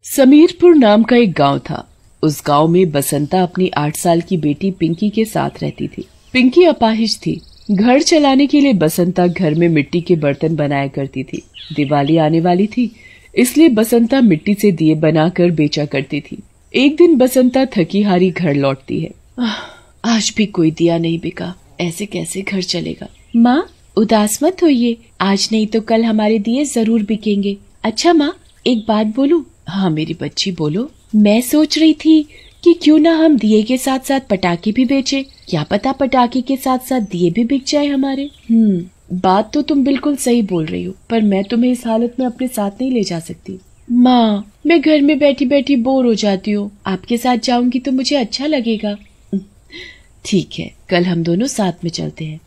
समीरपुर नाम का एक गांव था। उस गांव में बसंता अपनी 8 साल की बेटी पिंकी के साथ रहती थी। पिंकी अपाहिज थी। घर चलाने के लिए बसंता घर में मिट्टी के बर्तन बनाया करती थी। दिवाली आने वाली थी, इसलिए बसंता मिट्टी से दिए बनाकर बेचा करती थी। एक दिन बसंता थकी हारी घर लौटती है। आज भी कोई दिया नहीं बिका, ऐसे कैसे घर चलेगा। माँ उदास मत होइए, आज नहीं तो कल हमारे दिए जरूर बिकेंगे। अच्छा माँ, एक बात बोलूं? हाँ मेरी बच्ची बोलो। मैं सोच रही थी कि क्यों ना हम दिए के साथ साथ पटाखे भी बेचे। क्या पता पटाखे के साथ साथ दिए भी बिक जाए हमारे। बात तो तुम बिल्कुल सही बोल रही हो, पर मैं तुम्हें इस हालत में अपने साथ नहीं ले जा सकती। माँ मैं घर में बैठी बैठी बोर हो जाती हूँ, आपके साथ जाऊंगी तो मुझे अच्छा लगेगा। ठीक है, कल हम दोनों साथ में चलते हैं।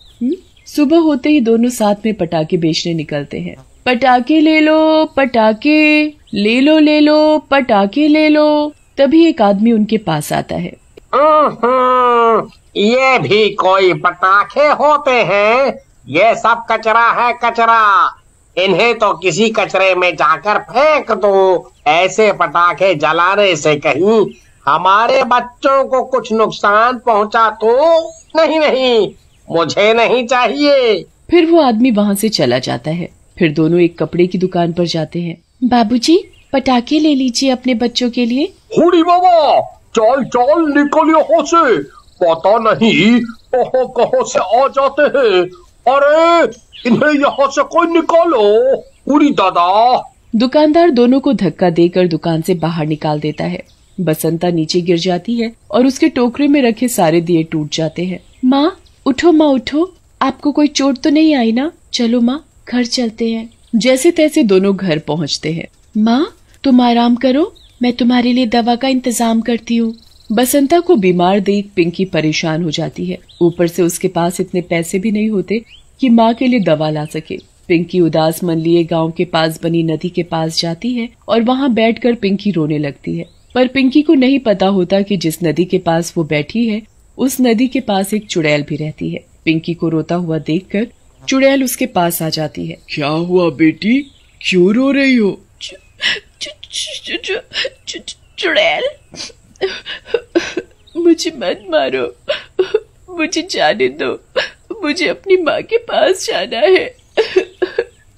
सुबह होते ही दोनों साथ में पटाखे बेचने निकलते हैं। पटाखे ले लो, पटाखे ले लो, पटाखे ले लो। तभी एक आदमी उनके पास आता है। ये भी कोई पटाखे होते हैं? ये सब कचरा है, कचरा। इन्हें तो किसी कचरे में जाकर फेंक दो। ऐसे पटाखे जलाने से कहीं हमारे बच्चों को कुछ नुकसान पहुंचा तो नहीं, मुझे नहीं चाहिए। फिर वो आदमी वहाँ से चला जाता है। फिर दोनों एक कपड़े की दुकान पर जाते हैं। बाबूजी पटाखे ले लीजिए अपने बच्चों के लिए। हुड़ी बाबा, चल निकल यहाँ से। पता नहीं कहाँ से आ जाते हैं। अरे इन्हें यहाँ से कोई निकालो। हुड़ी दादा। दुकानदार दोनों को धक्का देकर दुकान से बाहर निकाल देता है। बसंता नीचे गिर जाती है और उसके टोकरे में रखे सारे दिए टूट जाते हैं। माँ उठो, आपको कोई चोट तो नहीं आई ना? चलो माँ घर चलते हैं। जैसे तैसे दोनों घर पहुँचते हैं। माँ तुम आराम करो, मैं तुम्हारे लिए दवा का इंतजाम करती हूँ। बसंता को बीमार देख पिंकी परेशान हो जाती है। ऊपर से उसके पास इतने पैसे भी नहीं होते कि माँ के लिए दवा ला सके। पिंकी उदास मन लिए गांव के पास बनी नदी के पास जाती है और वहाँ बैठकर पिंकी रोने लगती है। पर पिंकी को नहीं पता होता कि जिस नदी के पास वो बैठी है, उस नदी के पास एक चुड़ैल भी रहती है। पिंकी को रोता हुआ देखकर चुड़ैल उसके पास आ जाती है। क्या हुआ बेटी, क्यों रो रही हो? चुड़ैल, मुझे मत मारो, मुझे जाने दो, मुझे अपनी माँ के पास जाना है।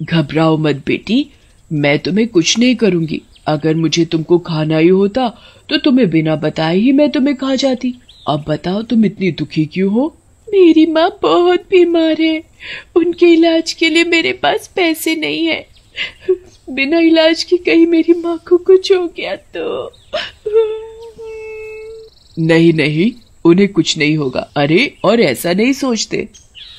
घबराओ मत बेटी, मैं तुम्हें कुछ नहीं करूंगी। अगर मुझे तुमको खाना ही होता तो तुम्हें बिना बताए ही मैं तुम्हें खा जाती। अब बताओ तुम इतनी दुखी क्यों हो? मेरी माँ बहुत बीमार है, उनके इलाज के लिए मेरे पास पैसे नहीं है। बिना इलाज के कहीं मेरी माँ को कुछ हो गया तो। नहीं, उन्हें कुछ नहीं होगा। अरे और ऐसा नहीं सोचते।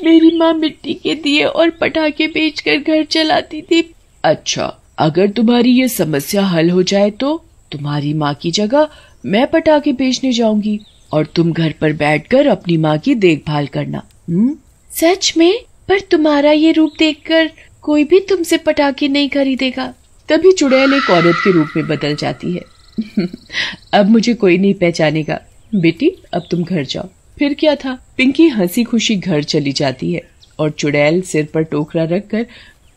मेरी माँ मिट्टी के दिए और पटाखे बेचकर घर चलाती थी। अच्छा, अगर तुम्हारी ये समस्या हल हो जाए तो तुम्हारी माँ की जगह मैं पटाखे बेचने जाऊंगी और तुम घर पर बैठकर अपनी माँ की देखभाल करना। सच में? पर तुम्हारा ये रूप देखकर कोई भी तुमसे पटाखे नहीं खरीदेगा। तभी चुड़ैल एक औरत के रूप में बदल जाती है। अब मुझे कोई नहीं पहचानेगा। बेटी अब तुम घर जाओ। फिर क्या था, पिंकी हंसी खुशी घर चली जाती है और चुड़ैल सिर पर टोकरा रखकर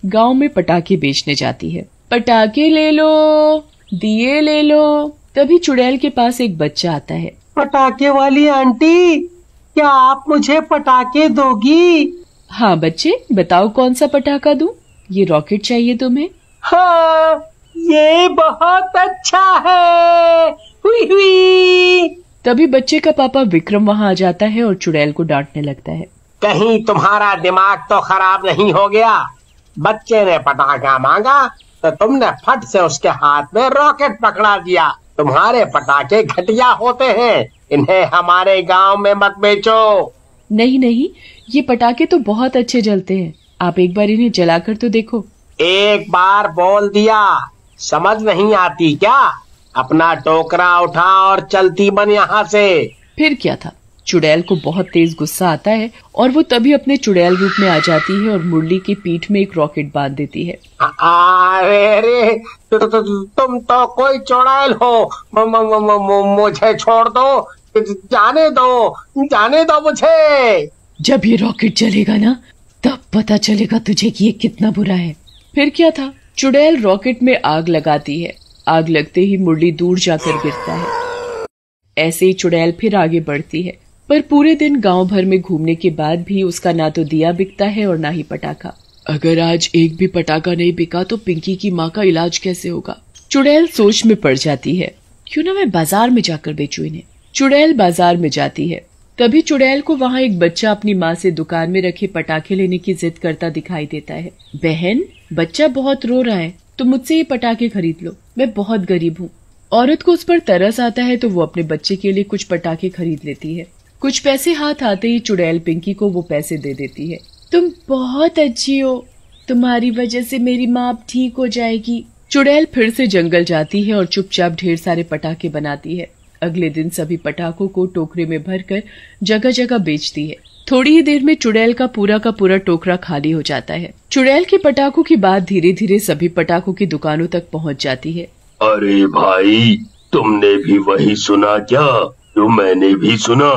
गांव में पटाखे बेचने जाती है। पटाखे ले लो, दिए ले लो। तभी चुड़ैल के पास एक बच्चा आता है। पटाखे वाली आंटी, क्या आप मुझे पटाखे दोगी? हाँ बच्चे, बताओ कौन सा पटाखा दूं? ये रॉकेट चाहिए तुम्हें? हाँ, ये बहुत अच्छा है। हुई। तभी बच्चे का पापा विक्रम वहाँ आ जाता है और चुड़ैल को डांटने लगता है। कहीं तुम्हारा दिमाग तो खराब नहीं हो गया? बच्चे ने पटाखा मांगा तो तुमने फट से उसके हाथ में रॉकेट पकड़ा दिया। तुम्हारे पटाखे घटिया होते हैं, इन्हें हमारे गांव में मत बेचो। नहीं, ये पटाखे तो बहुत अच्छे जलते हैं। आप एक बार इन्हें जलाकर तो देखो। एक बार बोल दिया, समझ नहीं आती क्या? अपना टोकरा उठा और चलती बन यहाँ से। फिर क्या था, चुड़ैल को बहुत तेज गुस्सा आता है और वो तभी अपने चुड़ैल रूप में आ जाती है और मुरली की पीठ में एक रॉकेट बांध देती है। अरे तुम तो कोई चुड़ैल हो, मुझे छोड़ दो, जाने दो मुझे। जब ये रॉकेट चलेगा ना, तब पता चलेगा तुझे कि ये कितना बुरा है। फिर क्या था, चुड़ैल रॉकेट में आग लगाती है आग लगते ही मुरली दूर जाकर गिरता है। ऐसे ही चुड़ैल फिर आगे बढ़ती है, पर पूरे दिन गांव भर में घूमने के बाद भी उसका ना तो दिया बिकता है और ना ही पटाखा। अगर आज एक भी पटाखा नहीं बिका तो पिंकी की माँ का इलाज कैसे होगा? चुड़ैल सोच में पड़ जाती है, क्यों ना मैं बाजार में जाकर बेचूं इन्हें। चुड़ैल बाजार में जाती है। तभी चुड़ैल को वहाँ एक बच्चा अपनी माँ से दुकान में रखे पटाखे लेने की जिद करता दिखाई देता है। बहन, बच्चा बहुत रो रहा है, तो मुझसे ये पटाखे खरीद लो, मैं बहुत गरीब हूँ। औरत को उस पर तरस आता है तो वो अपने बच्चे के लिए कुछ पटाखे खरीद लेती है। कुछ पैसे हाथ आते ही चुड़ैल पिंकी को वो पैसे दे देती है। तुम बहुत अच्छी हो, तुम्हारी वजह से मेरी माँ अब ठीक हो जाएगी। चुड़ैल फिर से जंगल जाती है और चुपचाप ढेर सारे पटाखे बनाती है। अगले दिन सभी पटाखों को टोकरे में भरकर जगह जगह बेचती है। थोड़ी ही देर में चुड़ैल का पूरा टोकरा खाली हो जाता है। चुड़ैल के पटाखों की बात धीरे धीरे सभी पटाखों की दुकानों तक पहुंच जाती है। अरे भाई, तुमने भी वही सुना क्या जो मैंने भी सुना?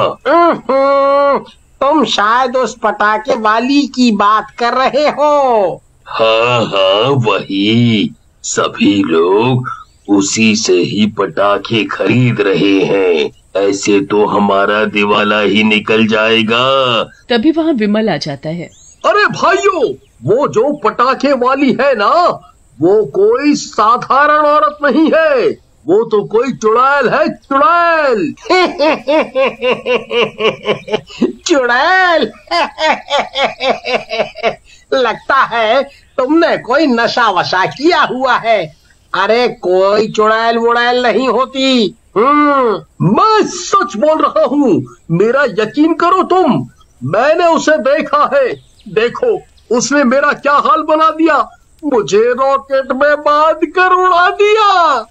तुम शायद उस पटाखे वाली की बात कर रहे हो। हाँ, वही। सभी लोग उसी से ही पटाखे खरीद रहे हैं। ऐसे तो हमारा दिवाला ही निकल जाएगा। तभी वहाँ विमल आ जाता है। अरे भाइयों, वो जो पटाखे वाली है ना, वो कोई साधारण औरत नहीं है, वो तो कोई चुड़ैल है, चुड़ैल। चुड़ैल। लगता है तुमने कोई नशा वशा किया हुआ है। अरे कोई चुड़ैल वुड़ैल नहीं होती। मैं सच बोल रहा हूँ, मेरा यकीन करो तुम। मैंने उसे देखा है। देखो उसने मेरा क्या हाल बना दिया, मुझे रॉकेट में बांध कर उड़ा दिया।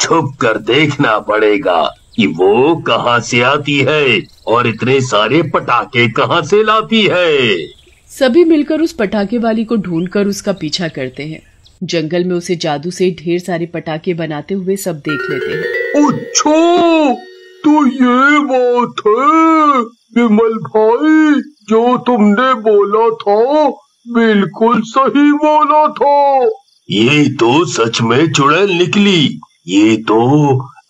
छुप कर देखना पड़ेगा कि वो कहाँ से आती है और इतने सारे पटाखे कहाँ से लाती है। सभी मिलकर उस पटाखे वाली को ढूंढकर उसका पीछा करते हैं। जंगल में उसे जादू से ढेर सारे पटाखे बनाते हुए सब देख लेते हैं। अच्छा, तो ये बात है विमल भाई, जो तुमने बोला था बिल्कुल सही बोला था। ये तो सच में चुड़ैल निकली। ये तो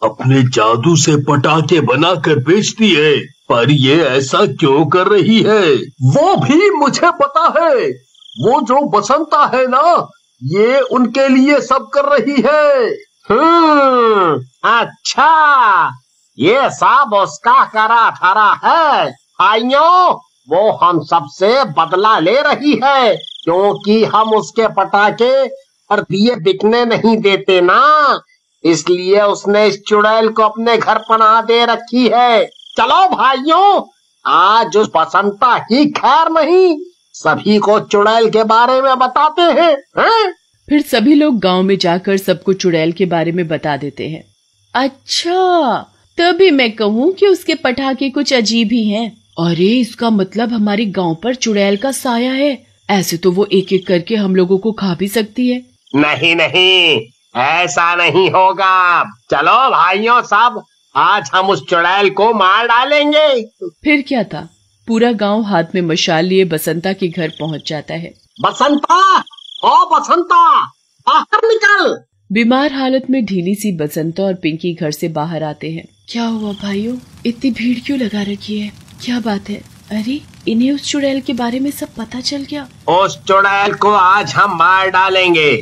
अपने जादू से पटाखे बनाकर बेचती है, पर ये ऐसा क्यों कर रही है? वो भी मुझे पता है। वो जो बसंता है ना, ये उनके लिए सब कर रही है। अच्छा, ये सब उसका करा धरा है। भाइयों, वो हम सबसे बदला ले रही है, क्योंकि हम उसके पटाखे और दिए बिकने नहीं देते ना, इसलिए उसने इस चुड़ैल को अपने घर पनाह दे रखी है। चलो भाइयों, आज उस बसंता की खैर नहीं, सभी को चुड़ैल के बारे में बताते हैं। फिर सभी लोग गांव में जाकर सबको चुड़ैल के बारे में बता देते हैं। अच्छा, तभी मैं कहूँ कि उसके पटाखे कुछ अजीब ही हैं। अरे, इसका मतलब हमारे गांव पर चुड़ैल का साया है। ऐसे तो वो एक एक करके हम लोगों को खा भी सकती है। नहीं नहीं, ऐसा नहीं होगा। चलो भाइयों, सब आज हम उस चुड़ैल को मार डालेंगे। फिर क्या था, पूरा गांव हाथ में मशाल लिए बसंता के घर पहुंच जाता है। बसंता, ओ बसंता, बाहर निकल। बीमार हालत में ढीली सी बसंता और पिंकी घर से बाहर आते हैं। क्या हुआ भाइयों, इतनी भीड़ क्यों लगा रखी है? क्या बात है? अरे, इन्हें उस चुड़ैल के बारे में सब पता चल गया। उस चुड़ैल को आज हम मार डालेंगे।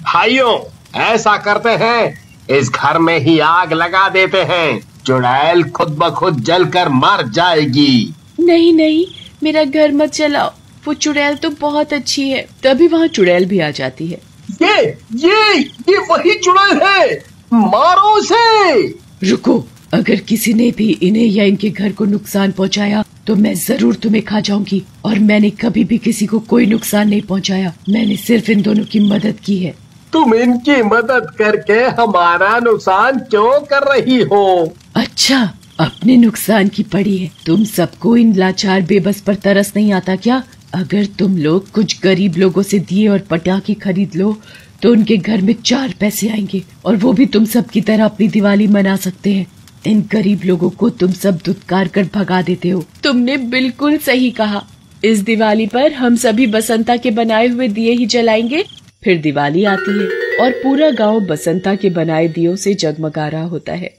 भाइयों, ऐसा करते हैं, इस घर में ही आग लगा देते हैं। चुड़ैल खुद ब खुद जलकर मर जाएगी। नहीं नहीं, मेरा घर मत जलाओ, वो चुड़ैल तो बहुत अच्छी है। तभी वहाँ चुड़ैल भी आ जाती है। ये वही चुड़ैल है, मारो उसे। रुको, अगर किसी ने भी इन्हें या इनके घर को नुकसान पहुंचाया तो मैं जरूर तुम्हें खा जाऊंगी। और मैंने कभी भी किसी को कोई नुकसान नहीं पहुंचाया, मैंने सिर्फ इन दोनों की मदद की है। तुम इनकी मदद करके हमारा नुकसान क्यों कर रही हो? अच्छा, अपने नुकसान की पड़ी है। तुम सबको इन लाचार बेबस पर तरस नहीं आता क्या? अगर तुम लोग कुछ गरीब लोगों से दिए और पटाखे खरीद लो तो उनके घर में 4 पैसे आएंगे और वो भी तुम सब की तरह अपनी दिवाली मना सकते हैं। इन गरीब लोगों को तुम सब धुतकार कर भगा देते हो। तुमने बिल्कुल सही कहा। इस दिवाली पर हम सभी बसंता के बनाए हुए दिए ही जलाएंगे, फिर दिवाली आती है और पूरा गांव बसंता के बनाए दियों से जगमगा रहा होता है।